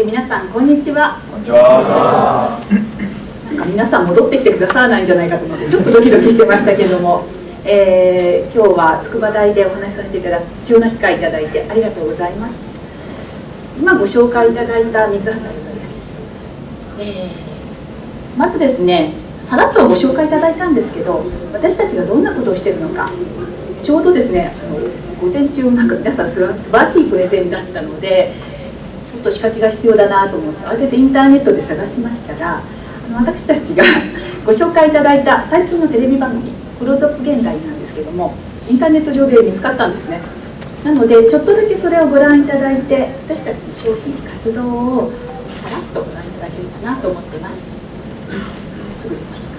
皆さんこんにちは。こんにちは。なんか皆さん戻ってきてくださらないんじゃないかと思ってちょっとドキドキしてましたけども、今日は筑波大でお話しさせていただく貴重な機会いただいてありがとうございます。今ご紹介いただいた三畑優香です。まずですね、さらっとご紹介いただいたんですけど、私たちがどんなことをしているのか、ちょうどですね午前中なんか皆さん素晴らしいプレゼンだったので、ちょっと仕掛けが必要だなと思って慌ててインターネットで探しましたら、私たちがご紹介いただいた最近のテレビ番組「クローズアップ現代」なんですけども、インターネット上で見つかったんですね。なのでちょっとだけそれをご覧いただいて、私たちの商品活動をさらっとご覧いただけるかなと思ってます。すぐ出ますか。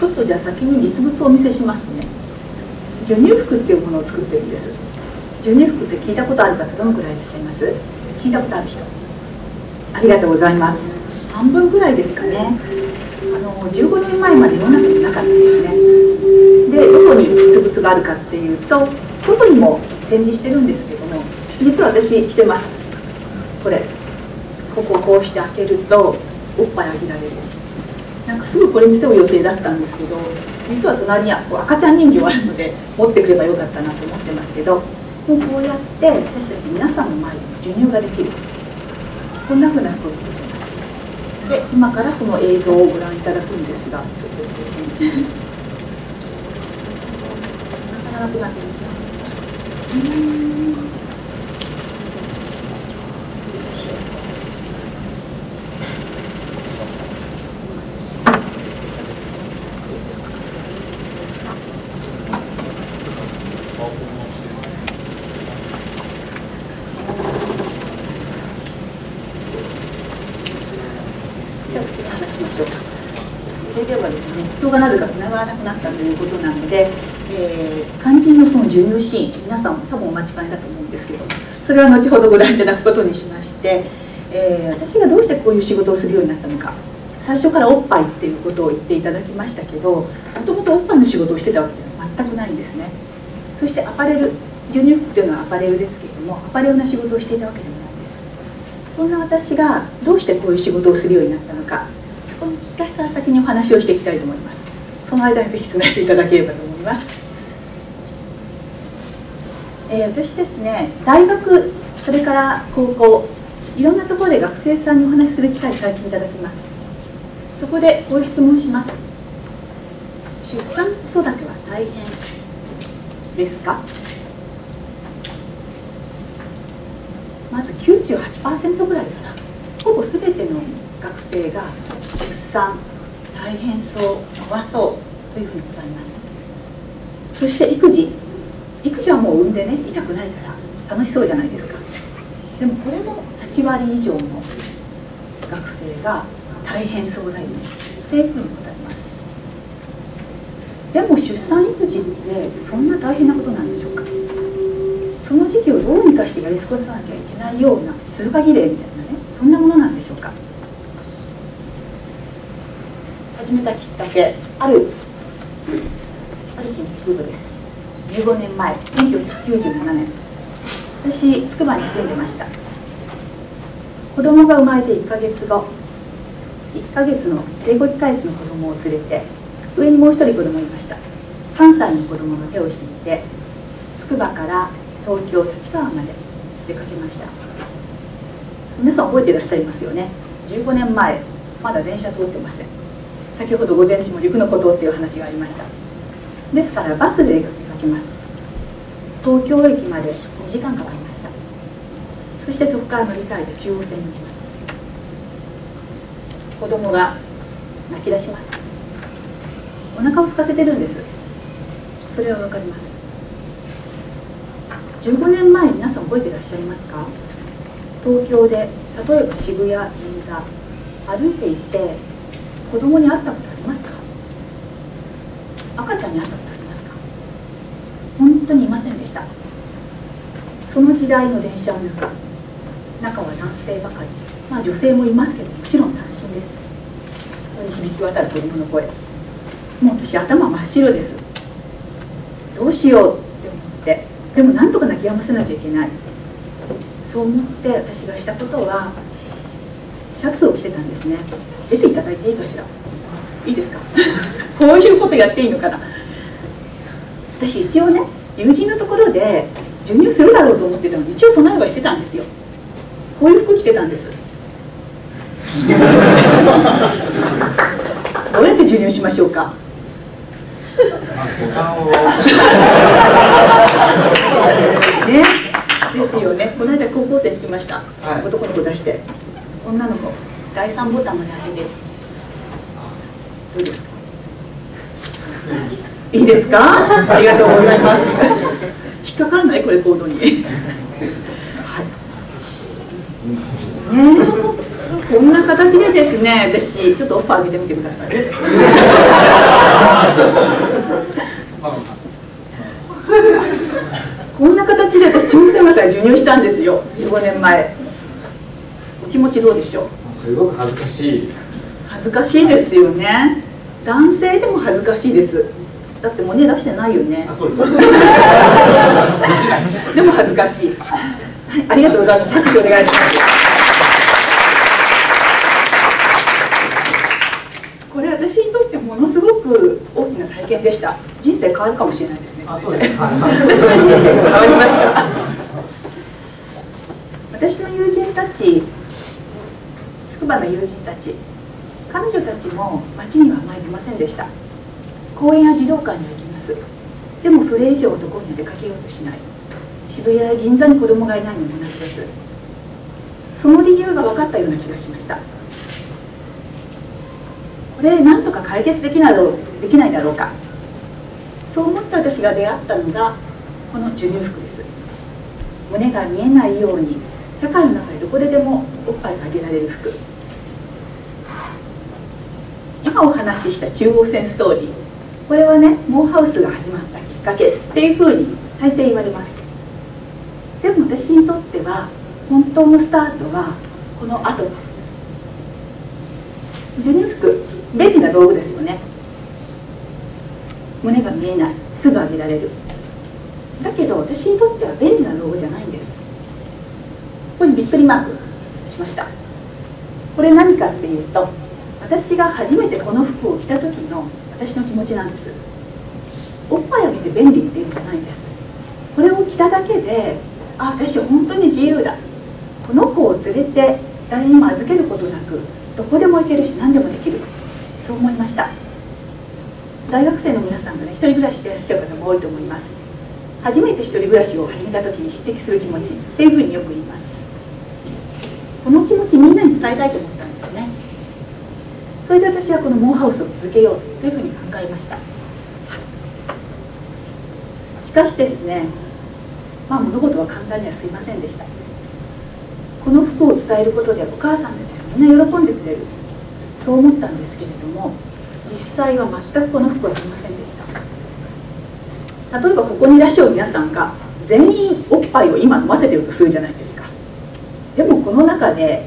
ちょっとじゃあ先に実物をお見せしますね。授乳服っていうものを作ってるんです。授乳服って聞いたことある方どのくらいいらっしゃいます？聞いたことある人、ありがとうございます。半分ぐらいですかね。15年前まで世の中になかったんですね。でどこに実物があるかっていうと、外にも展示してるんですけども、実は私着てます。これここをこうして開けるとおっぱいあげられる。なんかすぐこれ見せる予定だったんですけど、実は隣には赤ちゃん人形あるので持ってくればよかったなと思ってますけど、もうこうやって私たち皆さんの前に授乳ができる、こんな風な服を作ってます。で今からその映像をご覧いただくんですが、ちょっと繋がらなくなっちゃった。じゃあ先に話しましょうか。それではですね、ネットがなぜか繋がらなくなったということなので、肝心のその授乳シーン、皆さんも多分お待ちかねだと思うんですけど、それは後ほどご覧いただくことにしまして、私がどうしてこういう仕事をするようになったのか。最初からおっぱいっていうことを言っていただきましたけど、もともとおっぱいの仕事をしてたわけじゃ全くないんですね。そしてアパレル、授乳服っていうのはアパレルですけれども、アパレルな仕事をしていたわけでもないです。そんな私がどうしてこういう仕事をするようになったのか、そこのきっかけから先にお話をしていきたいと思います。その間にぜひつないでいただければと思います。私ですね、大学、それから高校、いろんなところで学生さんにお話しする機会を最近いただきます。そこでこういう質問をします。出産子育ては大変ですか？まず 98% ぐらいかな、ほぼ全ての学生が出産大変そう、怖そうというふうに答えます。そして育児はもう産んでね、痛くないから楽しそうじゃないですか。でもこれも8割以上の学生が大変そうだよねっていうふうに答えます。でも出産育児ってそんな大変なことなんでしょうか？その時期をどうにかしてやり過ごさなきゃいけないような通過儀礼みたいなね、そんなものなんでしょうか？始めたきっかけ、ある日の出来事です。15年前、1997年、私つくばに住んでました。子供が生まれて1ヶ月後、1ヶ月の生後1ヶ月の子供を連れて、上にもう一人子供いました。3歳の子供の手を引いてつくばから東京立川まで出かけました。皆さん覚えていらっしゃいますよね。15年前、まだ電車通ってません。先ほど午前中も陸の孤島っていう話がありました。ですからバスで出かけます。東京駅まで2時間かかりました。そしてそこから乗り換えて中央線に行きます。子供が泣き出します。お腹を空かせてるんです。それは分かります。15年前、皆さん覚えてらっしゃいますか？東京で例えば渋谷、銀座歩いていて子供に会ったことありますか？赤ちゃんに会ったことありますか？本当にいませんでした。その時代の電車の中は男性ばかり、まあ女性もいますけど、もちろん単身です。そこに響き渡る子供の声、もう私頭真っ白です。どうしようって思って、でもなんとか泣き止ませなきゃいけない。そう思って私がしたことは、シャツを着てたんですね。出ていただいていいかしら？いいですか？こういうことやっていいのかな。私一応ね、友人のところで授乳するだろうと思ってたので、一応備えはしてたんですよ。こういう服着てたんです。どうやって授乳しましょうか？ね、ですよね。この間高校生に来ました、はい、男の子出して、女の子第3ボタンまで上げて、どうですか？いいですか？ありがとうございます。引っかからない？これコードに。はい。ね、こんな形でですね、私ちょっとおっぱい上げてみてください。こんな形で私中世から授乳したんですよ、15年前。お気持ちどうでしょう？すごく恥ずかしい。恥ずかしいですよね。男性でも恥ずかしいです。だって胸出してないよね。あ、そうです。でも恥ずかしい。はい、ありがとうございます。拍手お願いします。これ私にとってものすごく大きな体験でした。人生変わるかもしれないですね。あ、そうです。私の人生が変わりました。私の友人たち、筑波の友人たち、彼女たちも街にはあまり出ませんでした。公園や児童館には行きます。でもそれ以上どこに出かけようとしない。渋谷や銀座に子供がいないのも同じです。その理由が分かったような気がしました。これなんとか解決できないだろうか。そう思った私が出会ったのがこの授乳服です。胸が見えないように社会の中でどこででもおっぱいがあげられる服。今お話しした中央線ストーリー、これはね、モーハウスが始まったきっかけっていうふうに大抵言われます。でも私にとっては本当のスタートはこの後です。授乳服、便利な道具ですよね。胸が見えない、すぐ上げられる。だけど私にとっては便利な道具じゃないんです。ここにびっくりマークしました。これ何かっていうと、私が初めてこの服を着た時の私の気持ちなんです。おっぱいあげて便利っていうんじゃないんです。これを着ただけで、あ、私本当に自由だ。この子を連れて誰にも預けることなくどこでも行けるし何でもできる。そう思いました。大学生の皆さんがね、一人暮らししていらっしゃる方も多いと思います。初めて一人暮らしを始めた時に匹敵する気持ちっていうふうによく言います。この気持ちみんなに伝えたいと思ったんですね。それで私はこのモーハウスを続けようというふうに考えました。しかしですね、物事は簡単にはすいませんでした。この服を伝えることでお母さんたちがみんな喜んでくれる、そう思ったんですけれども、実際は全くこの服は着ませんでした。例えばここにいらっしゃる皆さんが全員おっぱいを今飲ませてるとするじゃないですか。でもこの中で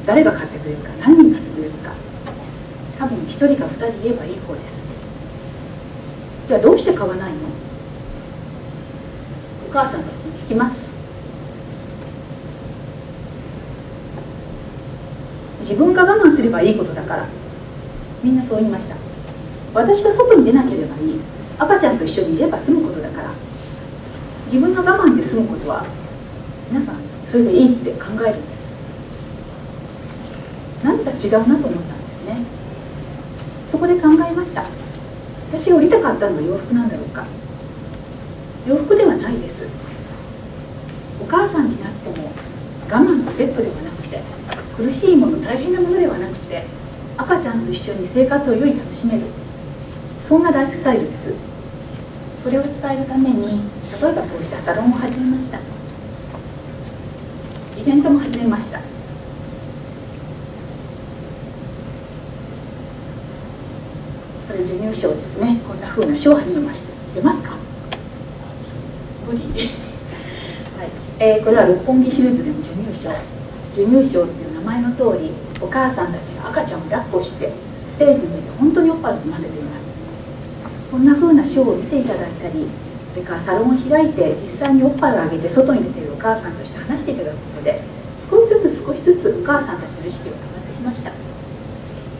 誰が買ってくれるか、何人買ってくれるか、多分1人か2人言えばいい方です。じゃあどうして買わないの？お母さんたちに聞きます。自分が我慢すればいいことだから、みんなそう言いました。私が外に出なければいい、赤ちゃんと一緒にいれば済むことだから、自分の我慢で済むことは皆さんそれでいいって考えるんです。何か違うなと思ったんですね。そこで考えました。私が売りたかったのは洋服なんだろうか。洋服ではないです。お母さんになっても我慢のセットではなくて、苦しいもの、大変なものではなくて、赤ちゃんと一緒に生活をより楽しめる、そんなライフスタイルです。それを伝えるために、例えばこうしたサロンを始めました。イベントも始めました。これ授乳賞ですね。こんな風な賞を始めました。出ますか？無理。はい。これは六本木ヒルズでの授乳賞。授乳賞っていう名前の通り、お母さんたちが赤ちゃんを抱っこしてステージの上で本当におっぱいを飲ませています。こんな風なショーを見ていただいたり、それからサロンを開いて実際におっぱいをあげて外に出ているお母さんとして話していただくことで、少しずつお母さんたちの意識が変わってきました。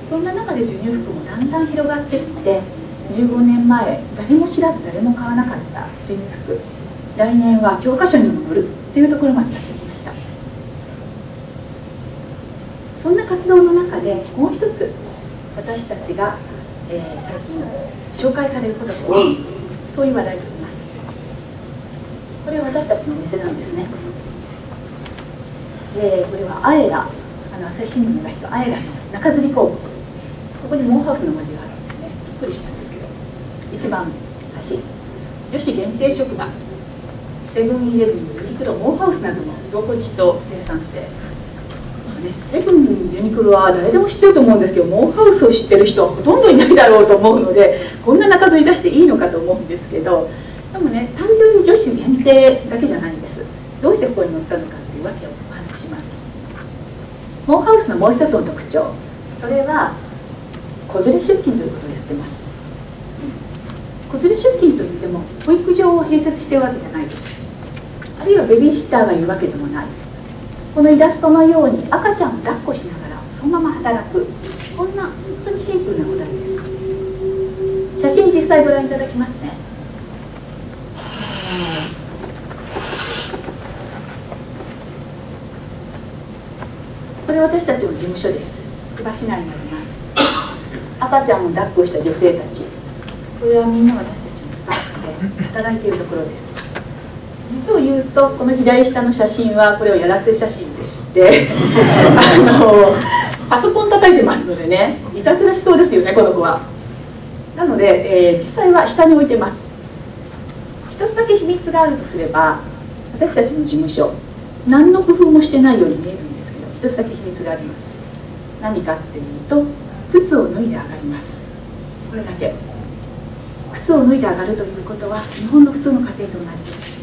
そんな中で授乳服もだんだん広がってきて、15年前誰も知らず誰も買わなかった授乳服、来年は教科書にも載るっていうところまでやってきました。そんな活動の中でもう一つ私たちが、最近紹介されることが多い、そういう話題があります。これは私たちのお店なんですね。これはアエラ、朝日新聞の出したアエラの中吊り広告、ここにモーハウスの文字があるんですね。びっくりしたんですけど、一番端、女子限定職場、セブンイレブン、ユニクロ、モーハウスなどの居心地と生産性。セブン、ユニクロは誰でも知ってると思うんですけど、モーハウスを知ってる人はほとんどいないだろうと思うので、こんな中吊り出していいのかと思うんですけど、でもね、単純に女子限定だけじゃないんです。どうしてここに載ったのかっていうわけをお話しします。モーハウスのもう一つの特徴、それは子連れ出勤ということをやってます。子連れ出勤といっても保育所を併設しているわけじゃないです。あるいはベビーシッターがいるわけでもない。このイラストのように赤ちゃんを抱っこしながらそのまま働く、こんな本当にシンプルな答えです。写真実際ご覧いただきますね。これ私たちの事務所です。つくば市内にあります。赤ちゃんを抱っこした女性たち、これはみんな私たちのスタッフで働いているところです。実を言うと、この左下の写真はこれをやらせ写真でしてパソコン叩いてますのでね、いたずらしそうですよね、この子は。なので、実際は下に置いてます。一つだけ秘密があるとすれば、私たちの事務所何の工夫もしてないように見えるんですけど、一つだけ秘密があります。何かっていうと、靴を脱いで上がります。これだけ。靴を脱いで上がるということは日本の普通の家庭と同じです。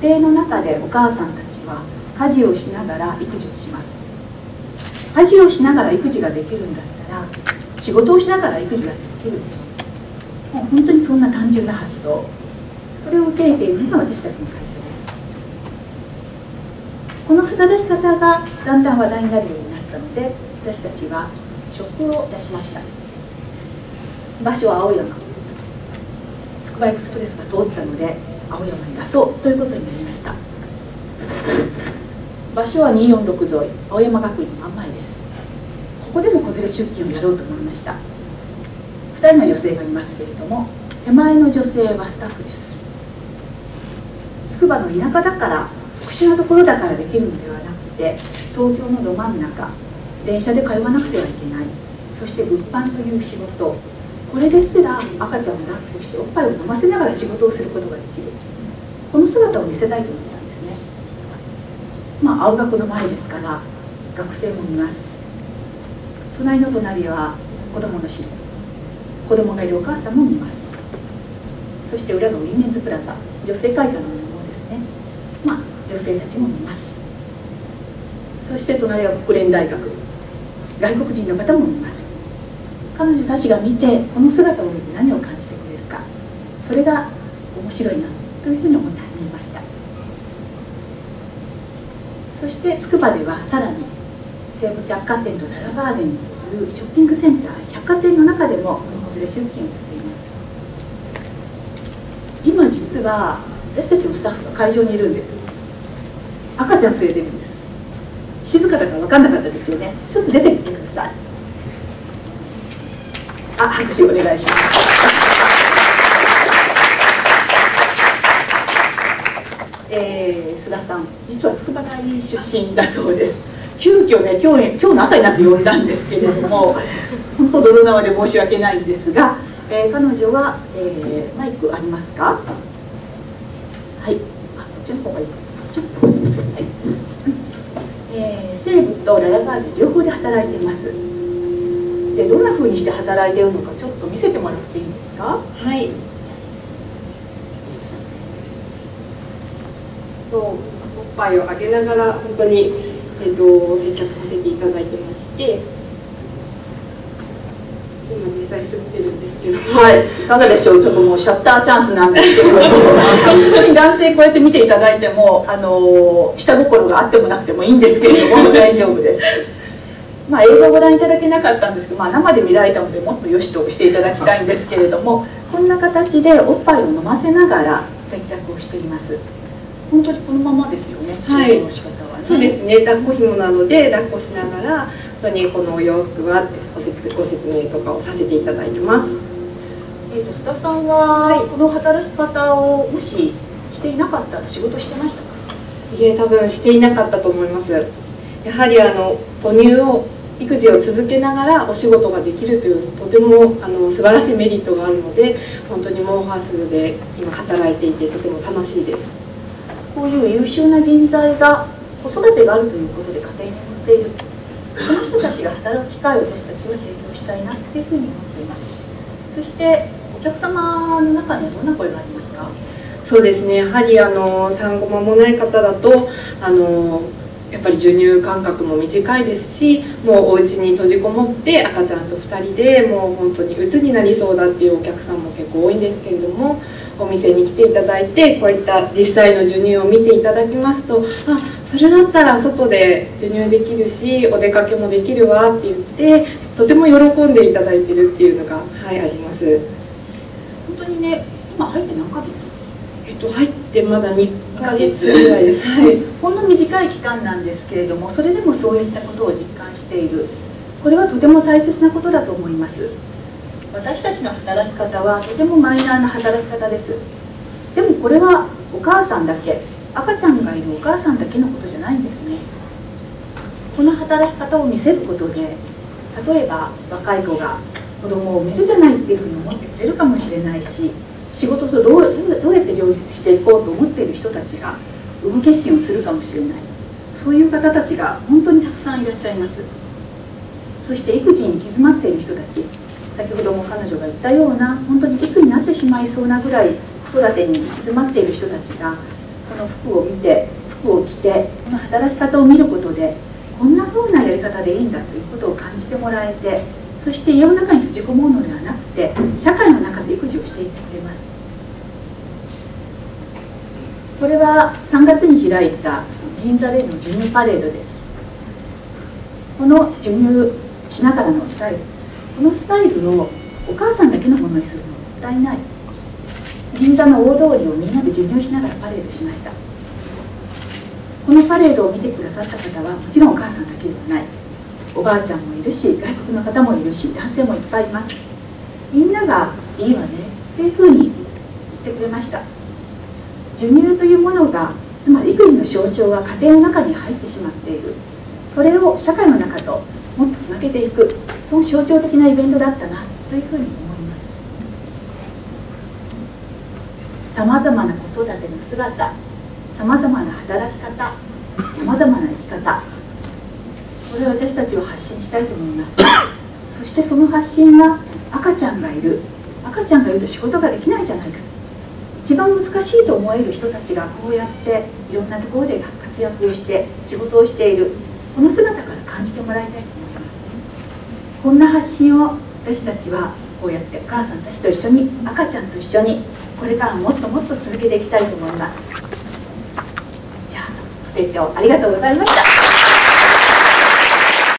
家庭の中でお母さんたちは家事をしながら育児をします。家事をしながら育児ができるんだったら、仕事をしながら育児だってできるでしょう。もう本当にそんな単純な発想、それを受け入れているのが私たちの会社です。この働き方がだんだん話題になるようになったので、私たちはショップを出しました。場所は青山、つくばエクスプレスが通ったので青山に出そうということになりました。場所は246沿い、青山学院の真ん前です。ここでも子連れ出勤をやろうと思いました。2人の女性がいますけれども、手前の女性はスタッフです。つくばの田舎だから、特殊なところだからできるのではなくて、東京のど真ん中、電車で通わなくてはいけない、そして物販という仕事、これですら赤ちゃんを抱っこしておっぱいを飲ませながら仕事をすることができる、この姿を見せたいと思ったんですね。青学の前ですから学生も見ます。隣の隣は子供の市、子供がいるお母さんも見ます。そして裏のウィメンズプラザ、女性会館のようなものですね。女性たちも見ます。そして隣は国連大学、外国人の方も見ます。彼女たちが見て、この姿を見て何を感じてくれるか、それが面白いなというふうに思って始めました。そしてつくばではさらに西武百貨店とララガーデンというショッピングセンター、百貨店の中でも子連れ出勤をやっています。今実は私たちのスタッフが会場にいるんです。赤ちゃん連れてるんです。静かだから分かんなかったですよね。ちょっと出てみてください。拍手お願いします。須田さん、実は筑波大出身だそうです。急遽ね、今日の朝になって呼んだんですけれども、本当泥縄で申し訳ないんですが、彼女は、マイクありますか？はい、こっちの方がいいか。はい、西部とララバール両方で働いています。で、どんな風にして働いているのかちょっと見せてもらっていいですか？はい。おっぱいを上げながら本当に、接着させていただいてまして、今実際滑ってるんですけど、はい、いかがでしょう。ちょっともうシャッターチャンスなんですけれども本当に男性こうやって見ていただいても下心があってもなくてもいいんですけれども大丈夫です。まあ、映像をご覧いただけなかったんですけど、まあ、生で見られたのでもっと良しとしていただきたいんですけれども、こんな形でおっぱいを飲ませながら接客をしています。本当にこのままですよね、はい、仕事の仕方はね。そうですね、抱っこ紐なので抱っこしながら本当にこのお洋服はご説明とかをさせていただいてます。須田さんはこの働き方をもししていなかったら仕事してましたか？いえ、多分していなかったと思います。やはり母乳を育児を続けながらお仕事ができるというとても素晴らしいメリットがあるので、本当にモーハウスで今働いていてとても楽しいです。こういう優秀な人材が子育てがあるということで家庭に持っている、その人たちが働く機会を私たちは提供したいなっていうふうに思っています。そしてお客様の中にはどんな声がありますか？そうですね、やはり産後間もない方だとやっぱり授乳間隔も短いですし、もうお家に閉じこもって赤ちゃんと2人でもう本当に鬱になりそうだっていうお客さんも結構多いんですけれども、お店に来ていただいてこういった実際の授乳を見ていただきますと、あ、それだったら外で授乳できるしお出かけもできるわって言ってとても喜んでいただいてるっていうのが、はい、あります。本当にね、今入って何ヶ月？入ってまだ2ヶ月ぐらいです。はい、ほんの短い期間なんですけれども、それでもそういったことを実感している。これはとても大切なことだと思います。私たちの働き方はとてもマイナーな働き方です。でもこれはお母さんだけ、赤ちゃんがいるお母さんだけのことじゃないんですね。この働き方を見せることで、例えば若い子が子供を産めるじゃないっていうふうに思ってくれるかもしれないし、仕事とどうやって両立していこうと思っている人たちが産む決心をするかもしれない。そういう方たちが本当にたくさんいらっしゃいます。そして育児に行き詰まっている人たち、先ほども彼女が言ったような本当に鬱になってしまいそうなぐらい子育てに行き詰まっている人たちがこの服を見て、服を着て、この働き方を見ることでこんな風なやり方でいいんだということを感じてもらえて、そして家の中に閉じこもるのではなくて社会の中で育児をしていってくれます。これは3月に開いた銀座での授乳パレードです。この授乳しながらのスタイル、このスタイルをお母さんだけのものにするのはもったいない。銀座の大通りをみんなで授乳しながらパレードしました。このパレードを見てくださった方はもちろんお母さんだけではない、おばあちゃんもいるし、外国の方もいるし、男性もいっぱいいます。みんながいいわねっていうふうに言ってくれました。授乳というものが、つまり育児の象徴が家庭の中に入ってしまっている。それを社会の中ともっとつなげていく、その象徴的なイベントだったなというふうに思います。さまざまな子育ての姿、さまざまな働き方、さまざまな生き方、これを私たちは発信したいと思います。そしてその発信は赤ちゃんがいると仕事ができないじゃないか、一番難しいと思える人たちがこうやっていろんなところで活躍をして仕事をしている、この姿から感じてもらいたいと思います。こんな発信を私たちはこうやってお母さんたちと一緒に、赤ちゃんと一緒にこれからもっともっと続けていきたいと思います。じゃあご清聴ありがとうございました。